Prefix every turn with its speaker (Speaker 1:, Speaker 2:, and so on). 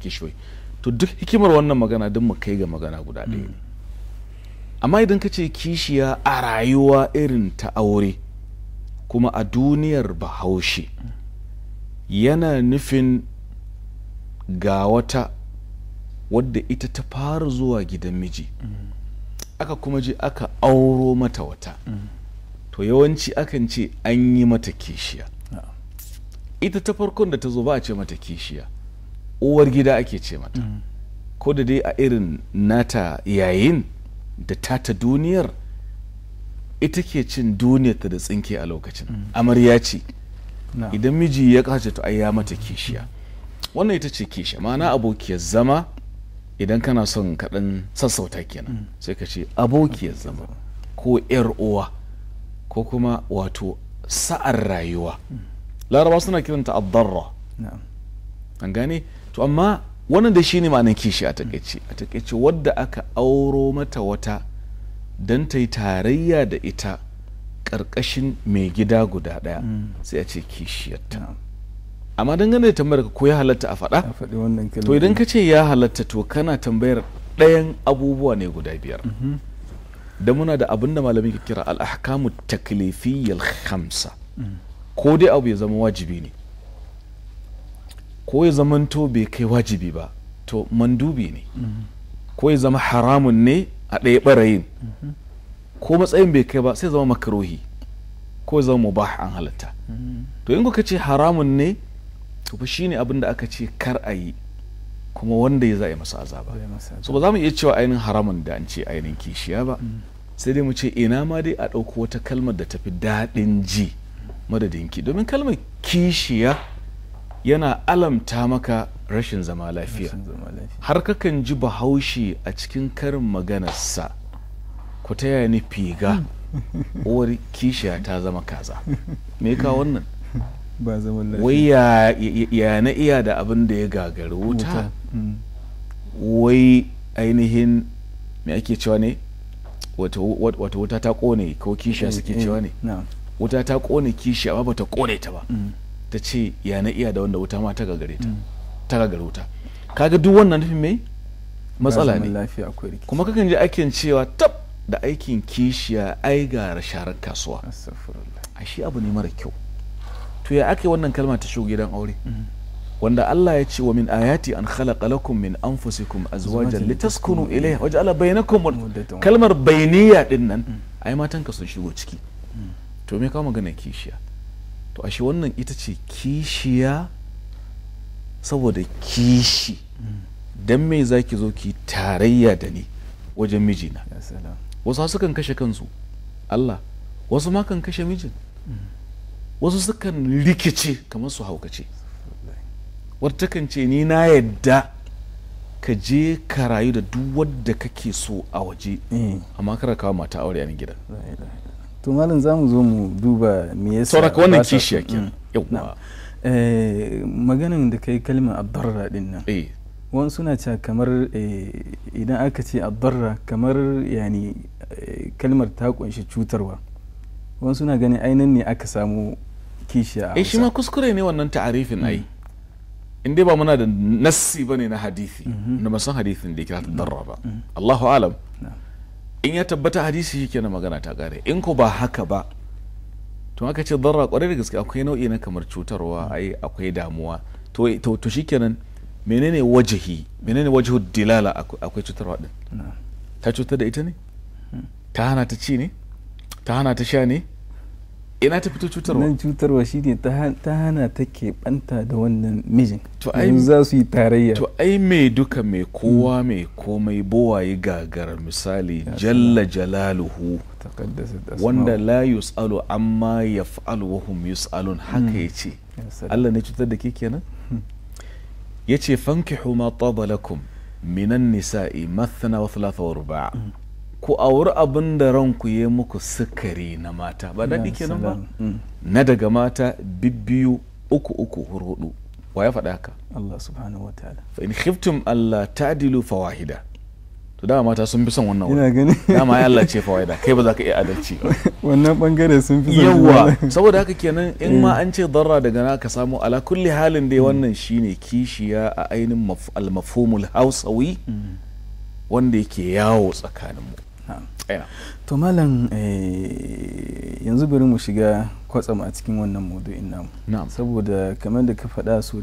Speaker 1: kishiyoyi. To duk hikimar wannan magana don mu kai ga magana guda ɗaya ne. Amma idan ka ce kishiya a rayuwa irin ta aure kuma a duniyar Bahaushe yana nufin ga wata wadda ita ta fara zuwa gidan miji aka kuma je aka auro mata wata to yawanci akan ce an yi mata kishiya. Ita ta farkon da ta zo ba a ce mata kishiya, uwar gida ake ce mata. Ko da dai a irin nata yayin da tata duniyar ita ke cin duniyarta da tsinke a lokacin. Amarya ce idan miji ya kace to ai ya mata kishiya. Wannan ita ce kishiya, ma'ana abokiyar zama. Idan kana son kaɗan sassauta kenan sai ka ce abokiyar zama ko yar uwa ko kuma wato sa'ar rayuwa. Laraba suna kiranta ad-darra. An gane? To amma wannan da shine ma'anar kishi a takeice. A takeice wadda aka auro mata wata dan ta yi tarayya da ita ƙarƙashin mai gida guda ɗaya sai a ce kishiyarta. Amma dangane da tambayar ka ko ya halatta a faɗa? To idan ka ce ya halatta to kana tambayar ɗayan abubuwa ne guda biyar. Da muna da abin da malamin ke kira al-ahkamu taklifiyyal khamsa. Ko dai abu ya zama wajibi ne ko ya zamanto bai kai wajibi ba to mandubi ne ko ya zama haramun ne a ɗaya ɓarayin ko matsayin bai kai ba sai zama makaruhi ko ya zama mubah an halatta. To in kuka ce haramun ne to fa shine abin da aka ce kar a yi kuma wanda ya za a yi masa azaba. So ba za mu iya cewa ainihin haramun da an ce ainihin kishiya ba, sai dai mu ce ina ma dai a ɗauko wata kalmar da tafi daɗin ji madadinki, domin kalmar kishiya yana alamta maka rashin zama lafiya. Har kakan ji Bahaushe a cikin karin maganarsa ku taya ni figa uwar kishiya ta zama kaza. Me ka wannan?
Speaker 2: Ba zaman lafiya.
Speaker 1: Wai ya na iya da abin da ya gagari wuta. Wai ainihin me ake cewa ne? Wata wuta ta kone ko kishiya suke cewa ne? Wuta ta kone kishiya ba ta kone ta ba. Ta ce ya na iya da wanda wuta ma ta gagare ta. Ta gagare wuta. Kaga duk wannan nufin me? Matsala ne. Kuma kakan ji aikin cewa tab da aikin kishiya ai ga sharar kasuwa. Ashe abu ne mara kyau. To ya ake wannan kalma ta shigo gidan aure? Wanda Allah ya ce wa min ayati an khalaqa lakum min anfusikum azwajan litaskunu ilayha waja'ala bainakum kalmar bayniya din nan ai matan ka sun shigo ciki. To me ka magana kishiya? To ashe wannan ita ce kishiya saboda kishi. Dan me zaki zo ki tarayya da ni wajen mijina? Wasu sukan kashe kansu Allah, wasu ma kan kashe mijin, wasu sukan rikice kamar su haukace. Wata kan ce ni na yadda ka je ka rayu da duk wadda kake so a waje amma kar ka kawo mata aure a gidan.
Speaker 2: To malam zamu zo mu duba me yasa
Speaker 1: sauraka wannan kishiya kenan. Yawa
Speaker 2: maganin da kai kalmar ad-darra din nan. Wani suna cewa kamar idan aka ce ad-darra kamar yani kalmar ta kunshi cutarwa. Wani suna ganin ainihin ne aka samu kishiya. Shi
Speaker 1: ma kuskure ne wannan ta'arifin ai. In dai ba muna da nassi bane na hadisi, na masan hadisin da yake ad-darra ba. Allahu alam. In ya tabbata hadisi shi kenan magana ta kare. In ko ba haka ba to aka ce darra kwarai da gaske akwai nau'i na kamar cutarwa, ai akwai damuwa. To shikenan menene wajihi? Menene wajhu dilala akwai cutarwa din? Ta cutar da ita ne? Ta hana ta ci ne? Ta hana ta sha ne? Ina ta fito cutarwa?
Speaker 2: Nan cutarwa shine ta hana ta keɓanta da wannan mijin. To ai za su yi tarayya.
Speaker 1: To ai mai duka mai kowa mai komai bowaye gagara misali jalla jalaluhu wanda la yus'alu amma yaf'alu wa hum yus'alun haka yace. Allah ne cutar da ke kenan? Yace fankihu ma taba lakum minan nisa'i mathna wa thulatha wa ruba'. Ku auri abin da ranku ya muku sukari na mata ba daɗi kenan ba na daga mata bibbiyu uku hudu. Wa ya faɗa haka?
Speaker 2: Allah subhanahu wa ta'ala.
Speaker 1: Fa in khiftum alla ta'dilu fawahida to dama mata sun fi son wannan
Speaker 2: ina gani
Speaker 1: dama ya Allah ce fawaida kai ba za ka iya adalci ba
Speaker 2: wannan bangare sun fi son
Speaker 1: yawa saboda haka kenan in ma an ce darra daga na ka samu ala kulli halin dai wannan shine kishiya a ainin al-mafhumul hausawi wanda yake yawo tsakanin mu
Speaker 2: to malam yanzu bari mu shiga kwatsam a cikin wannan maudu'in namu saboda kamar da ka faɗa so